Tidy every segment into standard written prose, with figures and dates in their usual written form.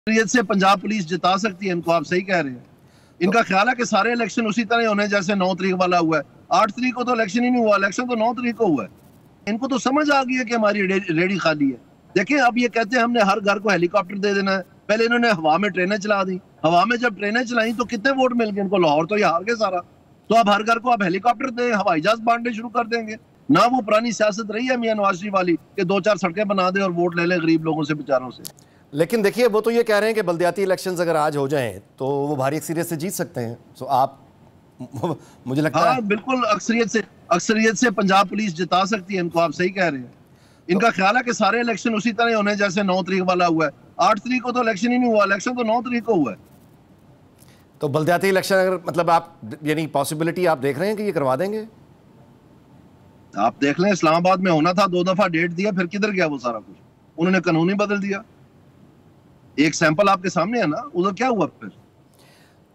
अक्सरियत से पंजाब पुलिस जिता सकती है इनको, आप सही कह रहे हैं। इनका ख्याल है कि सारे इलेक्शन उसी तरह होने जैसे 9 तारीख वाला हुआ है। 8 तारीख को तो इलेक्शन ही नहीं हुआ, इलेक्शन तो 9 तारीख को हुआ है। इनको तो समझ आ गई है कि हमारी रेडी खाली है। देखें, अब ये कहते हैं हमने हर घर को हेलीकॉप्टर दे देना है। पहले इन्होंने हवा में ट्रेनें चला दी, हवा में जब ट्रेनें चलाई तो कितने वोट मिल गए इनको, लाहौर तो ये हार गए सारा। तो अब हर घर को आप हेलीकॉप्टर दें, हवाई जहाज बांटने शुरू कर देंगे ना। वो पुरानी सियासत रही है मियां नवाज शरीफ वाली कि 2-4 सड़कें बना दे और वोट ले ले गरीब लोगों से, बेचारों से। लेकिन देखिए, वो तो ये कह रहे हैं कि बल्दियाती इलेक्शंस अगर आज हो जाएं तो वो भारी अक्सरियत से जीत सकते हैं। सो आप मुझे लगता है बिल्कुल अक्सरियत से पंजाब पुलिस जिता सकती है इनको, आप सही कह रहे हैं। इनका ख्याल है कि सारे इलेक्शन उसी तरह होने जैसे 9 तारीख वाला हुआ है। 8 तारीख को तो इलेक्शन ही नहीं हुआ, इलेक्शन तो 9 तारीख को हुआ है। तो बल्दियाती इलेक्शन अगर मतलब आप यानी पॉसिबिलिटी आप देख रहे हैं कि ये करवा देंगे? आप देख लें, इस्लामाबाद में होना था, 2 दफा डेट दिया, फिर किधर गया वो सारा कुछ? उन्होंने कानून ही बदल दिया। एक सैंपल आपके सामने है ना, उधर क्या हुआ फिर?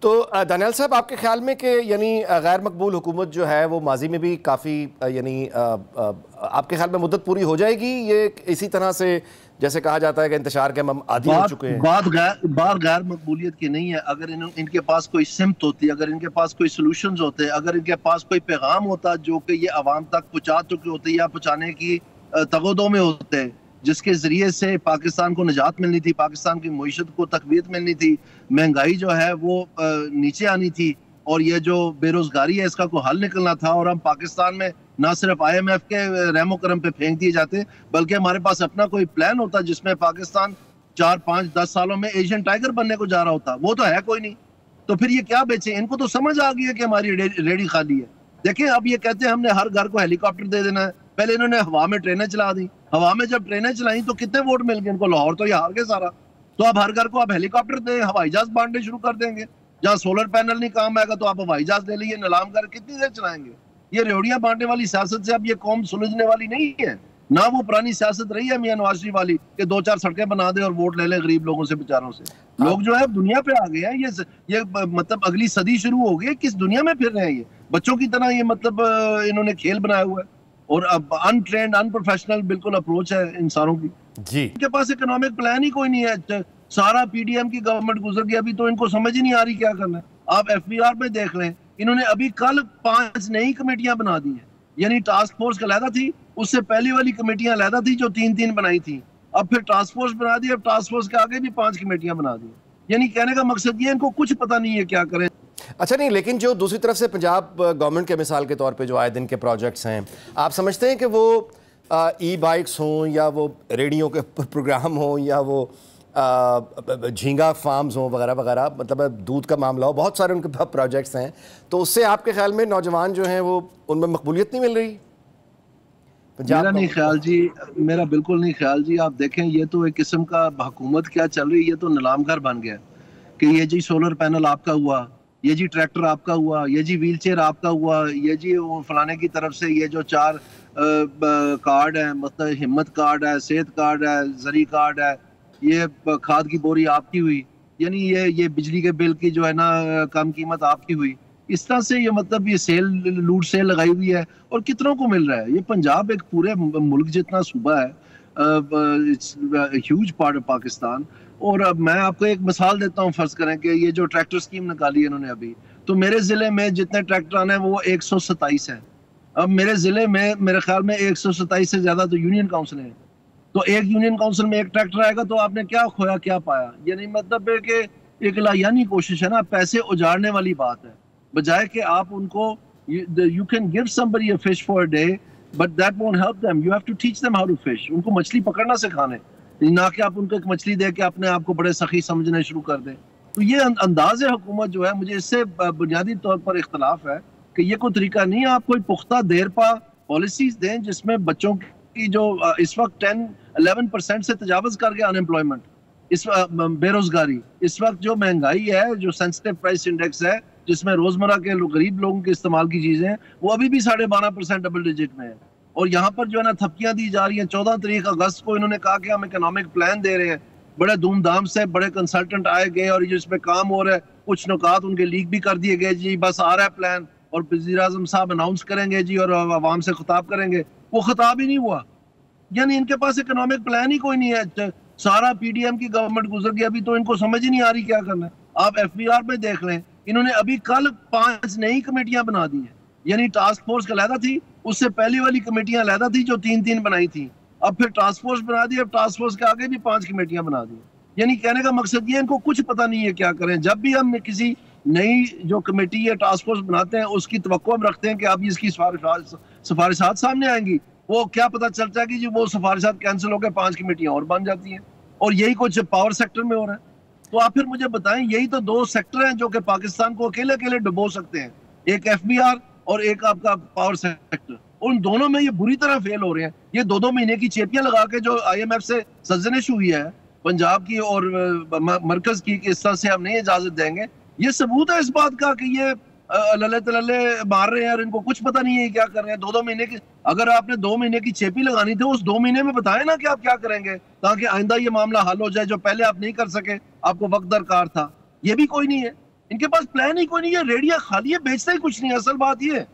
तो दानियाल साहब, आपके ख्याल में कि यानी गैर मकबूल हुकूमत जो है वो माजी में भी काफ़ी यानी आपके ख्याल में मुद्दत पूरी हो जाएगी ये इसी तरह से, जैसे कहा जाता है कि इंतशार के हम आदी हो चुके हैं? बात गैर मकबूलियत की नहीं है। अगर इनके पास कोई सिमत होती, अगर इनके पास कोई सोल्यूशंस होते, अगर इनके पास कोई पैगाम होता जो कि ये आवाम तक पहुँचा चुके होते या पहुँचाने की तगोदों में होते, जिसके जरिए से पाकिस्तान को निजात मिलनी थी, पाकिस्तान की मईशत को तकवीत मिलनी थी, महंगाई जो है वो नीचे आनी थी, और ये जो बेरोजगारी है इसका कोई हल निकलना था। और हम पाकिस्तान में ना सिर्फ IMF के रहमो करम पे फेंक दिए जाते, बल्कि हमारे पास अपना कोई प्लान होता जिसमें पाकिस्तान 4, 5, 10 सालों में एशियन टाइगर बनने को जा रहा होता। वो तो है कोई नहीं, तो फिर ये क्या बेचे? इनको तो समझ आ गई है कि हमारी रेडी खाली है। देखिए, अब ये कहते हैं हमने हर घर को हेलीकॉप्टर दे देना है। पहले इन्होंने हवा में ट्रेनें चला दी, हवा में जब ट्रेनें चलाई तो कितने वोट मिल गए इनको, लाहौर तो ये हार गए सारा। तो अब हर घर को आप हेलीकॉप्टर दें, हवाई जहाज बांटने शुरू कर देंगे। जहाँ सोलर पैनल नहीं काम आएगा तो आप हवाई जहाज ले लीजिए, नीलाम कर कितनी देर चलाएंगे? ये रेवड़ियां बांटने वाली सियासत से अब ये कौम सुलझने वाली नहीं है ना। वो पुरानी सियासत रही है मियां नवाज शरीफ वाली कि 2-4 सड़कें बना दे और वोट ले ले गरीब लोगों से, बेचारों से। लोग जो है दुनिया पे आ गए हैं। ये मतलब अगली सदी शुरू हो गई है। किस दुनिया में फिर रहे हैं ये बच्चों की तरह? ये मतलब इन्होंने खेल बनाया हुआ है और अब अनट्रेंड अनप्रोफेशनल बिल्कुल अप्रोच है इंसानों की जी। इनके पास इकोनॉमिक प्लान ही कोई नहीं है। सारा PDM की गवर्नमेंट गुजर गई, अभी तो इनको समझ ही नहीं आ रही क्या करना है। आप FBR में देख लें, इन्होंने अभी कल 5 नई कमेटियां बना दी हैं। यानी टास्क फोर्स अलहदा थी, उससे पहली वाली कमेटियां अलहदा थी जो 3-3 बनाई थी। अब फिर टास्क फोर्स बना दी, अब टास्क फोर्स के आगे भी 5 कमेटियां बना दी। यानी कहने का मकसद ये, इनको कुछ पता नहीं है क्या करें। अच्छा नहीं, लेकिन जो दूसरी तरफ से पंजाब गवर्नमेंट के मिसाल के तौर पे जो आए दिन के प्रोजेक्ट्स हैं, आप समझते हैं कि वो ई-बाइक्स हों या वो रेडियो के प्रोग्राम हों या वो झींगा फार्म्स हों वगैरह वगैरह, मतलब दूध का मामला हो, बहुत सारे उनके प्रोजेक्ट्स हैं, तो उससे आपके ख्याल में नौजवान जो हैं वो उनमें मकबूलियत नहीं मिल रही? मेरा नहीं ख्याल जी, मेरा बिल्कुल नहीं ख्याल जी। आप देखें, ये तो एक किस्म का हुकूमत क्या चल रही है, ये तो नीलाम घर बन गया कि ये जी सोलर पैनल आपका हुआ, ये जी ट्रैक्टर आपका हुआ, ये जी व्हील चेयर आपका हुआ, ये जी फलाने की तरफ से ये जो 4 कार्ड है, मतलब हिम्मत कार्ड है, सेहत कार्ड है, जरी कार्ड है, ये खाद की बोरी आपकी हुई, यानी ये बिजली के बिल की जो है ना कम कीमत आपकी हुई। इस तरह से ये मतलब ये सेल लूट सेल लगाई हुई है और कितनों को मिल रहा है। ये पंजाब एक पूरे मुल्क जितना सूबा है, ह्यूज पार्ट ऑफ पाकिस्तान। और अब मैं आपको एक मिसाल देता हूँ। फर्ज करें कि ये जो ट्रैक्टर स्कीम निकाली है इन्होंने अभी, तो मेरे ज़िले में जितने ट्रैक्टर आने हैं वो 127 हैं। अब मेरे ज़िले में मेरे ख्याल में 127 से ज़्यादा तो यूनियन काउंसिल हैं। तो एक यूनियन काउंसिल में एक ट्रैक्टर आएगा तो आपने क्या खोया क्या पाया? यानी मतलब है कि एक लायानी कोशिश है ना, पैसे उजाड़ने वाली बात है, बजाय कि आप उनको you can give somebody a fish for a day but that won't help them. You have to teach them how to fish. उनको मछली पकड़ना सिखाने, ना कि आप उनको एक मछली दे के अपने आप को बड़े सखी समझना शुरू कर दें। तो ये अंदाज हुकूमत जो है, मुझे इससे बुनियादी तौर पर इख्तलाफ है कि ये कोई तरीका नहीं है। आप कोई पुख्ता देरपा पॉलिसीज दें जिसमें बच्चों की जो इस वक्त 10-11% से तजावज़ कर गया अनएम्प्लॉयमेंट, इस बेरोजगारी, इस वक्त जो महंगाई है, जो सेंसिटिव प्राइस इंडेक्स है जिसमें रोजमर्रा के गरीब लोगों के इस्तेमाल की चीजें हैं, वो अभी भी 12.5% डबल डिजिट में है। और यहाँ पर जो है ना थपकियां दी जा रही हैं। 14 तारीख अगस्त को इन्होंने कहा कि हम इकोनॉमिक प्लान दे रहे हैं, बड़े धूमधाम से बड़े कंसल्टेंट आए गए और जिसमें काम हो रहा है, कुछ नुकात उनके लीक भी कर दिए गए जी, बस आ रहा है प्लान और वज़ीर आज़म साहब अनाउंस करेंगे जी और आवाम से खिताब करेंगे। वो खिताब ही नहीं हुआ। यानी इनके पास इकोनॉमिक प्लान ही कोई नहीं है। سارا پی ڈی ایم کی گورنمنٹ گزر گئی, ابھی تو ان کو سمجھ ہی نہیں آ رہی کیا کرنا ہے. آپ ایف بی آر میں دیکھ لیں, انہوں نے ابھی کل 5 نئی کمیٹیاں بنا دی ہیں, یعنی ٹاسک فورس علیحدہ تھی, اس سے پہلی والی کمیٹیاں علیحدہ تھی جو 3 بنائی تھی, اب پھر ٹاسک فورس بنا دی, اب ٹاسک فورس کے آگے بھی 5 کمیٹیاں بنا دی. یعنی کہنے کا مقصد یہ ان کو کچھ پتہ نہیں ہے کیا کریں. جب بھی ہم کسی نئی جو کمیٹی یا ٹاسک فورس بناتے ہیں اس کی توقع ہم رکھتے ہیں کہ اب اس کی سفارشات سامنے آئیں گی, وہ کیا پتہ چلتا ہے کہ جو وہ سفارشات کینسل ہو کے 5 کمیٹیاں اور بن جاتی ہیں, اور یہی کچھ پاور سیکٹر میں ہو رہا ہے. تو آپ پھر مجھے بتائیں, یہی تو 2 سیکٹر ہیں جو کہ پاکستان کو اکیلے ڈبو سکتے ہیں, ایک ایف بی آر اور ایک آپ کا پاور سیکٹر. ان دونوں میں یہ بری طرح فیل ہو رہے ہیں. یہ 2 مہینے کی چیپیاں لگا کے جو آئی ایم ایف سے سرزنش ہوئی ہے پنجاب کی اور مرکز کی کہ اس طرح سے ہم نہیں اجازت دیں گے, یہ ثبوت ہے اس بات کا کہ یہ للے تللے مار رہے ہیں اور ان کو کچھ پتہ نہیں ہے کیا کر رہے ہیں. 2 مہینے کی, اگر آپ نے 2 مہینے کی چیپی لگانی تھی اس 2 مہینے میں بتائیں نا کہ آپ کیا کریں گے تاکہ آئندہ یہ معاملہ حل ہو جائے, جو پہلے آپ نہیں کر سکے, آپ کو وقت درکار تھا. یہ بھی کوئی نہیں ہے, ان کے پاس پلان ہی کوئی نہیں ہے, ریڈیاں خالی ہے, بیچتے ہی کچھ نہیں ہے. اصل بات یہ ہے